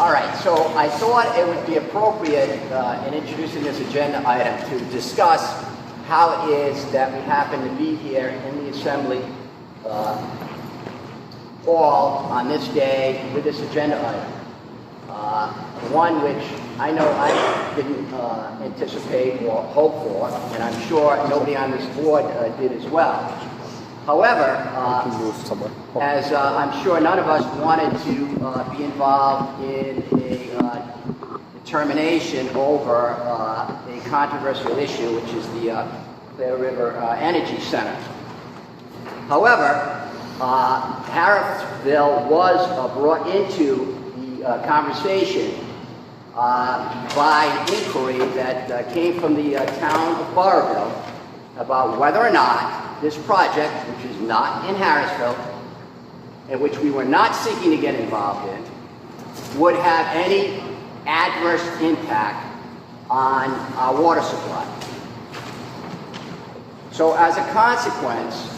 All right, so I thought it would be appropriate in introducing this agenda item to discuss how it is that we happen to be here in the Assembly Hall on this day with this agenda item. One which I know I didn't anticipate or hope for, and I'm sure nobody on this board did as well. However, as I'm sure none of us wanted to be involved in a determination over a controversial issue, which is the Clear River Energy Center. However, Harrisville was brought into the conversation by inquiry that came from the town of Burrville about whether or not this project, which is not in Harrisville, and which we were not seeking to get involved in, would have any adverse impact on our water supply. So as a consequence,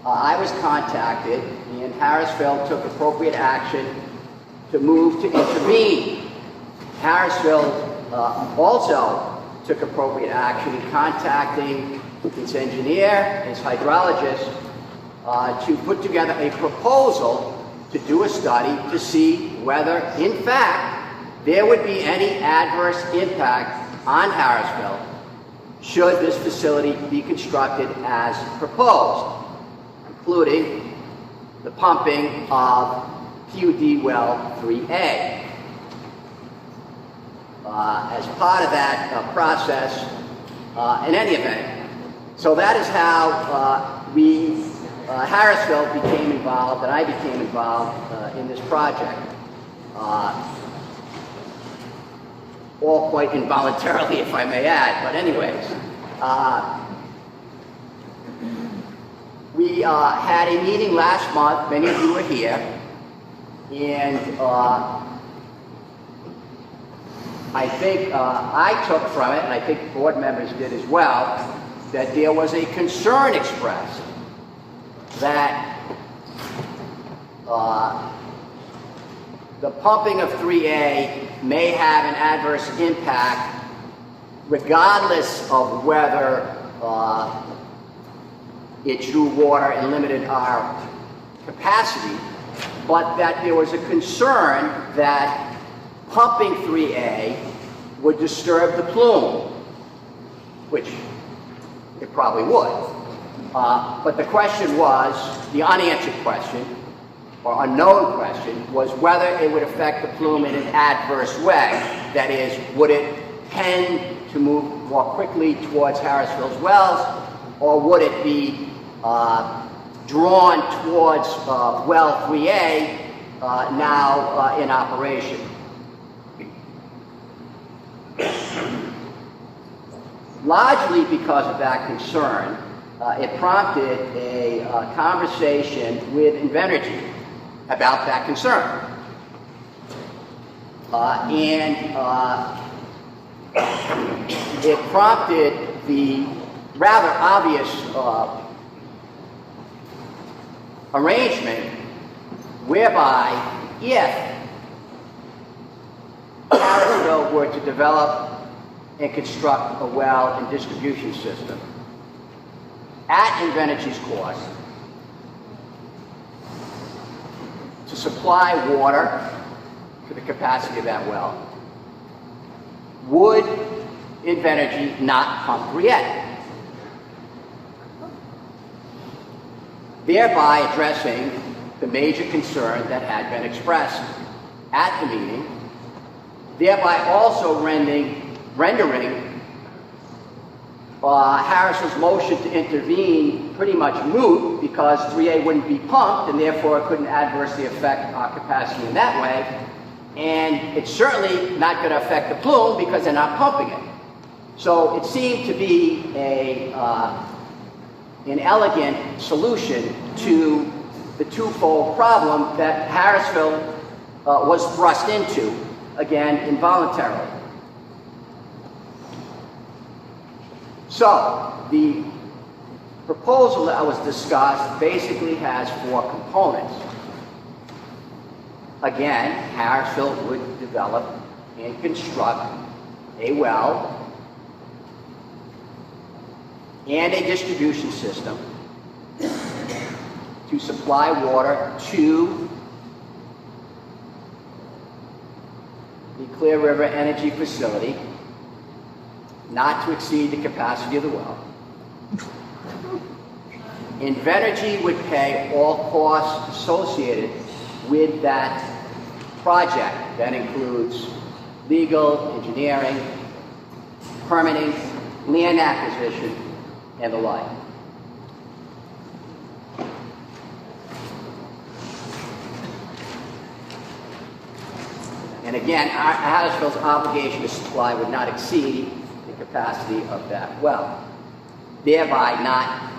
I was contacted, and Harrisville took appropriate action to move to intervene. Harrisville also took appropriate action in contacting its engineer, its hydrologist, to put together a proposal to do a study to see whether, in fact, there would be any adverse impact on Harrisville should this facility be constructed as proposed, including the pumping of PUD well 3A. As part of that process, in any event, so that is how Harrisville became involved, and I became involved in this project. All quite involuntarily, if I may add, but anyways. We had a meeting last month, many of you were here, and I think I took from it, and I think board members did as well, that there was a concern expressed that the pumping of 3A may have an adverse impact regardless of whether it drew water and limited our capacity, but that there was a concern that pumping 3A would disturb the plume, which it probably would. But the question was, the unanswered question, or unknown question, was whether it would affect the plume in an adverse way. That is, would it tend to move more quickly towards Harrisville's wells, or would it be drawn towards well 3A now in operation? Largely because of that concern, it prompted a conversation with Invenergy about that concern. It prompted the rather obvious arrangement whereby if Harrisville were to develop and construct a well and distribution system at Invenergy's cost to supply water to the capacity of that well, would Invenergy not pump 3A? Thereby addressing the major concern that had been expressed at the meeting, thereby also rendering Harris's motion to intervene pretty much moot, because 3A wouldn't be pumped and therefore it couldn't adversely affect our capacity in that way. And it's certainly not going to affect the plume because they're not pumping it. So it seemed to be an elegant solution to the twofold problem that Harrisville was thrust into, again, involuntarily. So, the proposal that was discussed basically has 4 components. again, Harrisville would develop and construct a well and a distribution system to supply water to the Clear River Energy Facility, not to exceed the capacity of the well. Invenergy would pay all costs associated with that project. That includes legal, engineering, permitting, land acquisition, and the like. And again, Harrisville's obligation to supply would not exceed the capacity of that well, thereby not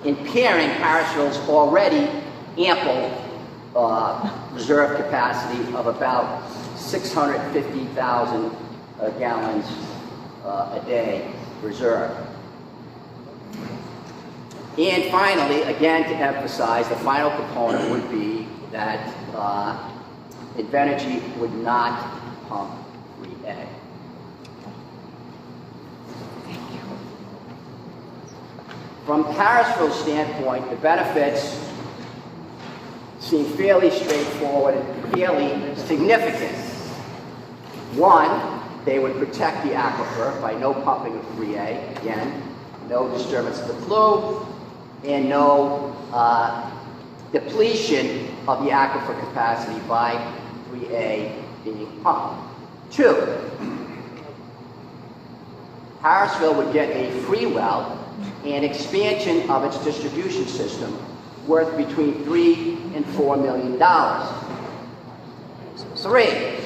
impairing Harrisville's already ample reserve capacity of about 650,000 gallons a day reserve. And finally, again to emphasize, the final component would be that Invenergy would not pump 3A. From Harrisville's standpoint, the benefits seem fairly straightforward and fairly significant. One, they would protect the aquifer by no pumping of 3A. Again, no disturbance of the flue and no depletion of the aquifer capacity by 3A being pumped. Two, Harrisville would get a free well and expansion of its distribution system worth between $3 and $4 million. Three,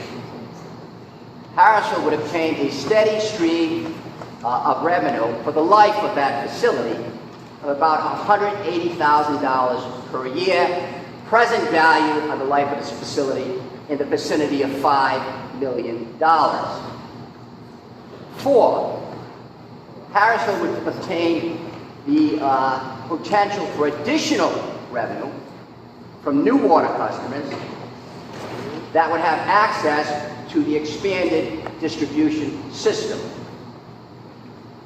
Harrisville would obtain a steady stream of revenue for the life of that facility of about $180,000 per year, present value of the life of this facility in the vicinity of $5 million. Four, Harrisville would obtain the potential for additional revenue from new water customers that would have access to the expanded distribution system.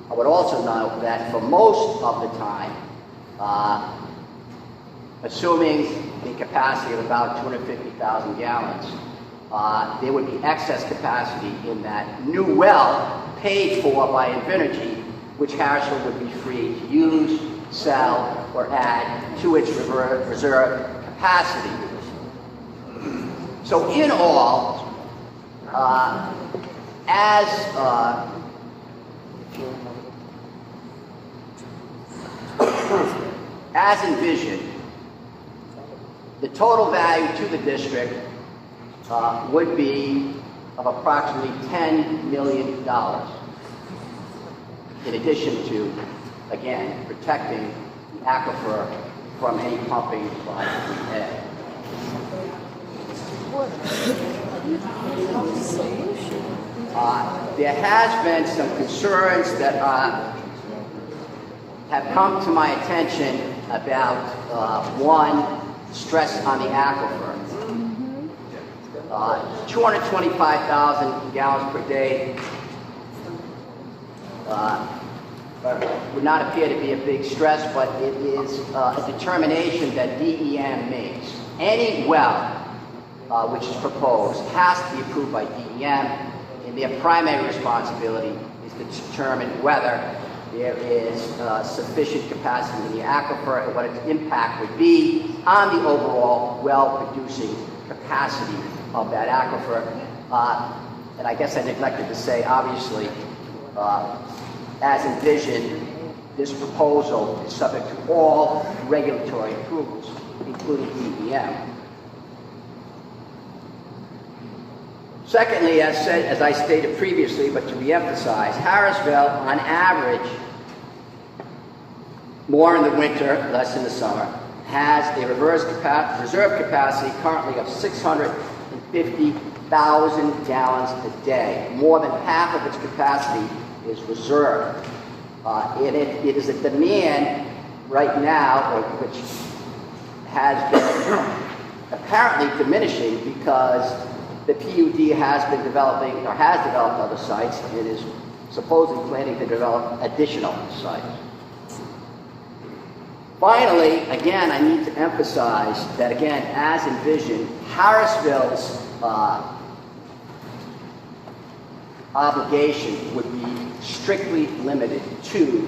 I would also note that for most of the time, assuming the capacity of about 250,000 gallons, there would be excess capacity in that new well paid for by Invenergy, which Harrisville would be free to use, sell, or add to its reserve capacity. So in all, as envisioned, the total value to the district would be of approximately $10 million, in addition to, again, protecting the aquifer from any pumping by 3A. There has been some concerns that have come to my attention about, one, stress on the aquifer. 225,000 gallons per day would not appear to be a big stress, but it is a determination that DEM makes. Any well which is proposed has to be approved by DEM, and their primary responsibility is to determine whether there is sufficient capacity in the aquifer and what its impact would be on the overall well-producing capacity of that aquifer. And I guess I neglected to say, obviously, as envisioned, this proposal is subject to all regulatory approvals, including DEM. Secondly, as I stated previously, but to re-emphasize, Harrisville, on average, more in the winter, less in the summer, has a reserve capacity currently of 650,000 gallons a day. More than half of its capacity is reserved. And it is a demand right now, which has been apparently diminishing because the PUD has been developing, or has developed other sites, and is supposedly planning to develop additional sites. Finally, again, I need to emphasize that, again, as envisioned, Harrisville's obligation would be strictly limited to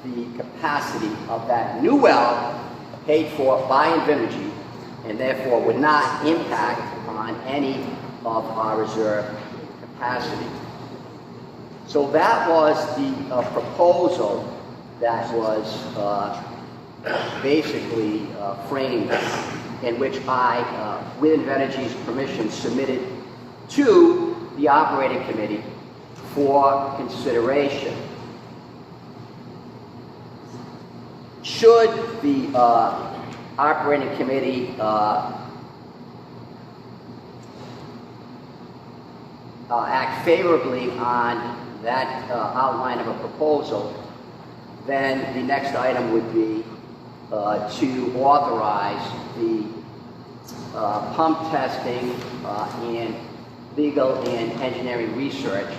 the capacity of that new well paid for by Invenergy, and therefore would not impact on any of our reserve capacity. So that was the proposal that was basically framed, in which I, with Invenergy's permission, submitted to the operating committee for consideration. Should the operating committee act favorably on that outline of a proposal, then the next item would be to authorize the pump testing and legal and engineering research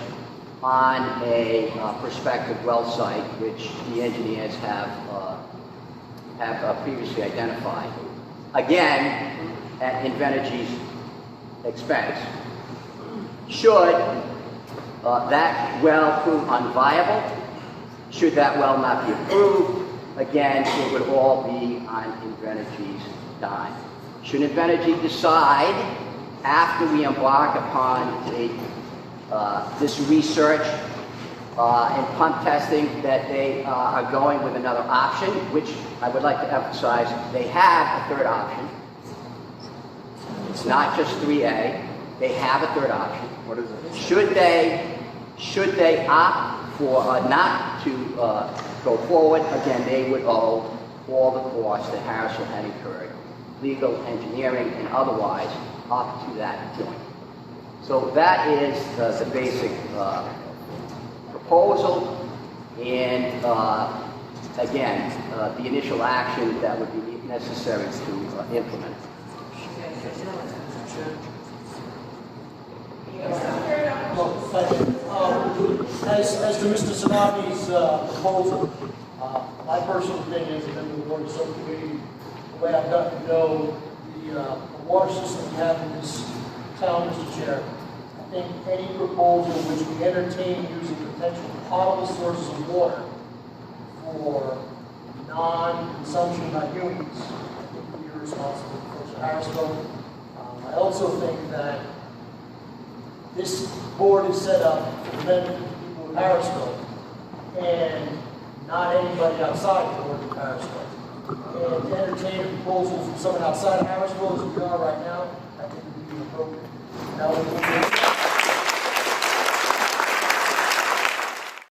on a prospective well site, which the engineers have previously identified. Again, at Invenergy's expense. Should that well prove unviable, should that well not be approved, again, it would all be on Invenergy's dime. Should Invenergy decide, after we embark upon this research and pump testing, that they are going with another option, which I would like to emphasize, they have a third option. It's not just 3A. They have a third option. What is it? Should they opt for not to go forward, again, they would owe all the costs that Harrisville had incurred, legal, engineering, and otherwise, up to that point. So that is the basic proposal, and again, the initial action that would be necessary to implement. As to Mr. Sinapi's proposal, my personal opinion as a member of the Board of Subcommittee, the way I've gotten to know the water system we have in this town, Mr. Chair, I think any proposal which we entertain using potential potable sources of water for non-consumption by humans, I think would be irresponsible for Harrisville. I also think that this board is set up to benefit the people of Harrisville and not anybody outside the board of Harrisville. And to entertain a proposal from someone outside of Harrisville, as we are right now, I think would be inappropriate. Now,